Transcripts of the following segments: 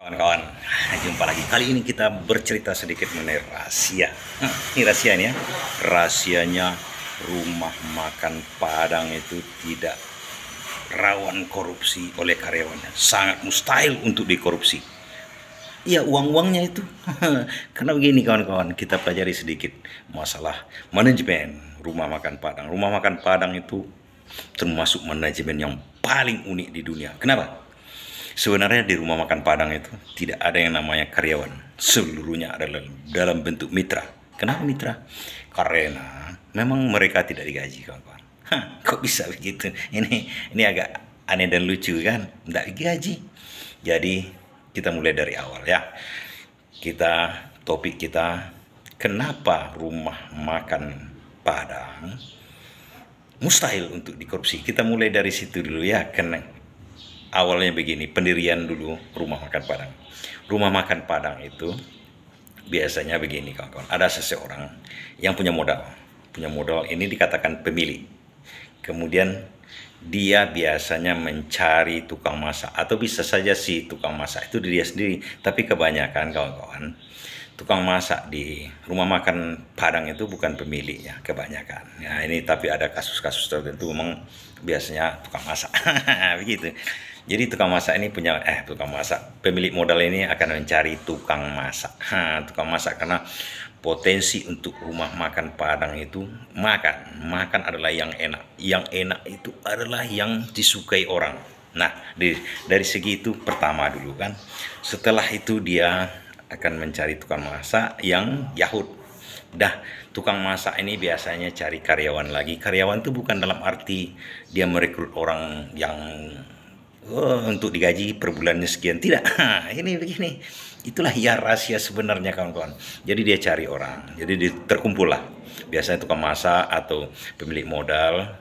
Kawan-kawan, jumpa lagi. Kali ini kita bercerita sedikit mengenai rahasia. Ini rahasia nih ya. Rahasianya rumah makan Padang itu tidak rawan korupsi oleh karyawannya. Sangat mustahil untuk dikorupsi. Iya, uang-uangnya itu. Karena begini kawan-kawan, kita pelajari sedikit masalah manajemen rumah makan Padang. Rumah makan Padang itu termasuk manajemen yang paling unik di dunia. Kenapa? Sebenarnya di rumah makan Padang itu tidak ada yang namanya karyawan. Seluruhnya adalah dalam bentuk mitra. Kenapa mitra? Karena memang mereka tidak digaji, kawan-kawan. Kok bisa begitu? Ini agak aneh dan lucu kan? Tidak digaji. Jadi kita mulai dari awal ya. Topik kita, kenapa rumah makan Padang mustahil untuk dikorupsi. Kita mulai dari situ dulu ya. Awalnya begini, pendirian dulu rumah makan Padang. Rumah makan Padang itu biasanya begini kawan-kawan. Ada seseorang yang punya modal. Punya modal ini dikatakan pemilik. Kemudian dia biasanya mencari tukang masak. Atau bisa saja si tukang masak itu dia sendiri. Tapi kebanyakan kawan-kawan, tukang masak di rumah makan Padang itu bukan pemiliknya kebanyakan. Ya, ini tapi ada kasus-kasus tertentu memang biasanya tukang masak. Begitu. Jadi tukang masak ini pemilik modal ini akan mencari tukang masak. Tukang masak karena potensi untuk rumah makan Padang itu makan adalah yang enak. Yang enak itu adalah yang disukai orang. Nah, dari segi itu pertama dulu kan. Setelah itu dia akan mencari tukang masak yang Yahud. Tukang masak ini biasanya cari karyawan lagi. Karyawan itu bukan dalam arti dia merekrut orang yang untuk digaji per bulannya sekian. Tidak. Ini begini. Itulah ya rahasia sebenarnya kawan-kawan. Jadi dia cari orang. Jadi terkumpul lah. Biasanya tukang masak atau pemilik modal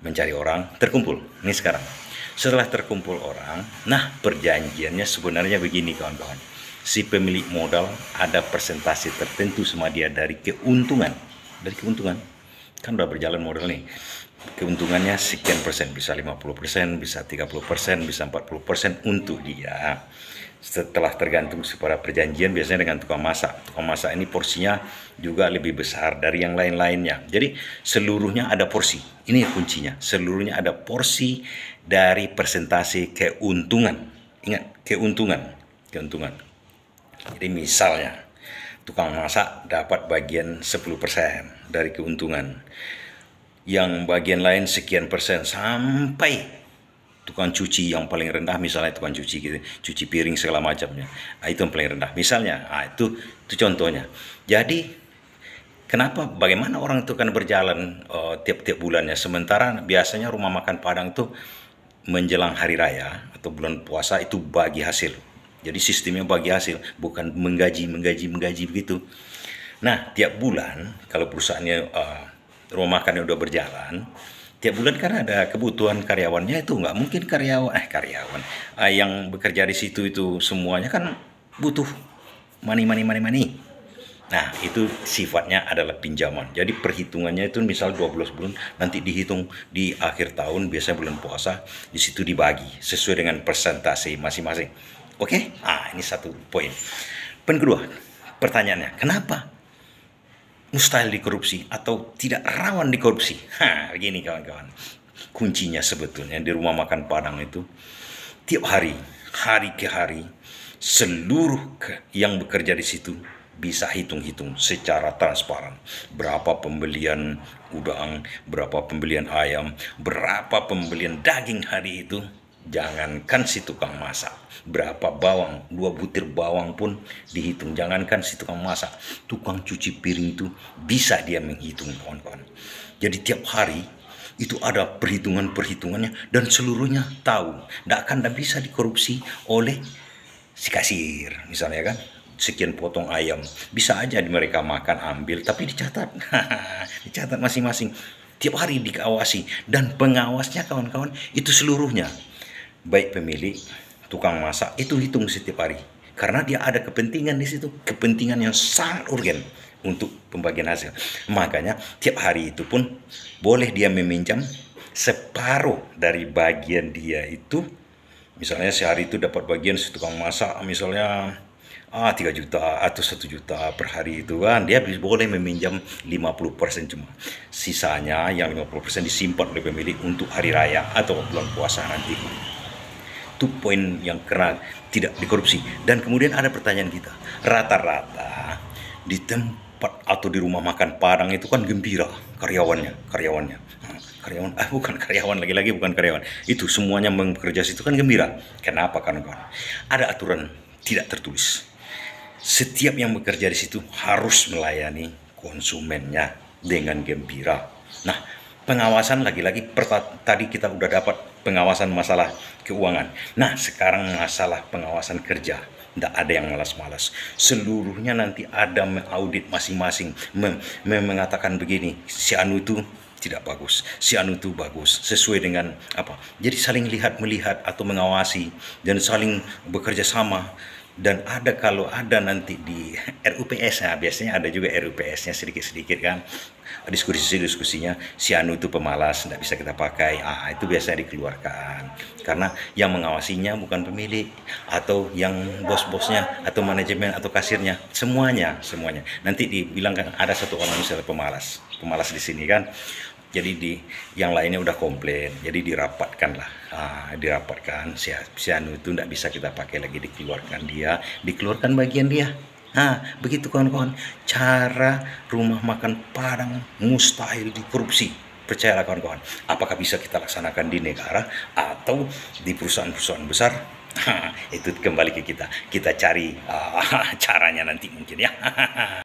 mencari orang, terkumpul. Ini sekarang. Setelah terkumpul orang, nah perjanjiannya sebenarnya begini kawan-kawan. Si pemilik modal ada persentase tertentu sama dia dari keuntungan. Dari keuntungan. Kan udah berjalan modal nih. Keuntungannya sekian persen, bisa 50%, bisa 30%, bisa 40% untuk dia. Setelah tergantung kepada perjanjian biasanya dengan tukang masak. Tukang masak ini porsinya juga lebih besar dari yang lain-lainnya. Jadi seluruhnya ada porsi. Ini kuncinya. Seluruhnya ada porsi dari persentase keuntungan. Ingat, keuntungan. Jadi misalnya tukang masak dapat bagian 10% dari keuntungan. Yang bagian lain sekian persen sampai tukang cuci yang paling rendah, misalnya tukang cuci gitu, cuci piring segala macamnya, itu yang paling rendah misalnya. Itu contohnya. Jadi bagaimana orang itu akan berjalan tiap-tiap bulannya, sementara biasanya rumah makan Padang itu menjelang hari raya atau bulan puasa itu bagi hasil. Jadi sistemnya bagi hasil, bukan menggaji begitu. Nah, tiap bulan kalau perusahaannya rumah makannya udah berjalan, tiap bulan kan ada kebutuhan karyawannya. Itu nggak mungkin karyawan yang bekerja di situ itu semuanya kan butuh money. Nah, itu sifatnya adalah pinjaman. Jadi perhitungannya itu misal 12 bulan, nanti dihitung di akhir tahun, biasanya bulan puasa, di situ dibagi sesuai dengan persentase masing-masing. Oke? Ini satu poin. Poin kedua, pertanyaannya, kenapa mustahil dikorupsi atau tidak rawan dikorupsi? Begini kawan-kawan. Kuncinya sebetulnya di rumah makan Padang itu tiap hari ke hari, seluruh yang bekerja di situ bisa hitung-hitung secara transparan. Berapa pembelian udang, berapa pembelian ayam, berapa pembelian daging hari itu. Jangankan si tukang masak, berapa bawang, 2 butir bawang pun dihitung. Jangankan si tukang masak, tukang cuci piring itu bisa dia menghitung, kawan-kawan. Jadi tiap hari itu ada perhitungannya dan seluruhnya tahu. Tidak bisa dikorupsi oleh si kasir misalnya kan. Sekian potong ayam, bisa aja mereka makan, ambil, tapi dicatat. Dicatat masing-masing. Tiap hari dikawasi, dan pengawasnya kawan-kawan itu seluruhnya, baik pemilik, tukang masak, itu hitung setiap hari. Karena dia ada kepentingan di situ, kepentingan yang sangat urgen untuk pembagian hasil. Makanya tiap hari itu pun boleh dia meminjam separuh dari bagian dia itu Misalnya sehari itu dapat bagian si tukang masak, misalnya 3 juta atau 1 juta per hari itu kan, dia boleh meminjam 50% cuma. Sisanya yang 50% disimpan oleh pemilik untuk hari raya atau bulan puasa nanti. Itu poin yang kena tidak dikorupsi. Dan kemudian ada pertanyaan kita, rata-rata di tempat atau di rumah makan Padang itu kan gembira karyawan, bukan karyawan, lagi-lagi bukan karyawan, itu semuanya bekerja situ kan gembira. Kenapa? Kawan-kawan, ada aturan tidak tertulis, setiap yang bekerja di situ harus melayani konsumennya dengan gembira. Nah, pengawasan lagi-lagi tadi kita udah dapat pengawasan masalah keuangan. Nah, sekarang masalah pengawasan kerja. Tidak ada yang malas-malas. Seluruhnya nanti ada mengaudit masing-masing, mengatakan begini, si anu itu tidak bagus, si anu itu bagus, sesuai dengan apa. Jadi saling melihat atau mengawasi dan saling bekerja sama. Dan ada, kalau ada nanti di RUPS, nah biasanya ada juga RUPS-nya sedikit-sedikit kan, diskusinya si anu itu pemalas, tidak bisa kita pakai, itu biasanya dikeluarkan. Karena yang mengawasinya bukan pemilik atau yang bos-bosnya atau manajemen atau kasirnya, semuanya. Nanti dibilang kan ada satu orang misalnya pemalas di sini kan, jadi yang lainnya udah komplain, jadi dirapatkan si anu itu tidak bisa kita pakai lagi, dikeluarkan bagian dia. Begitu kawan-kawan, cara rumah makan Padang mustahil dikorupsi. Percayalah kawan-kawan, apakah bisa kita laksanakan di negara atau di perusahaan-perusahaan besar? Itu kembali ke kita cari caranya nanti mungkin ya.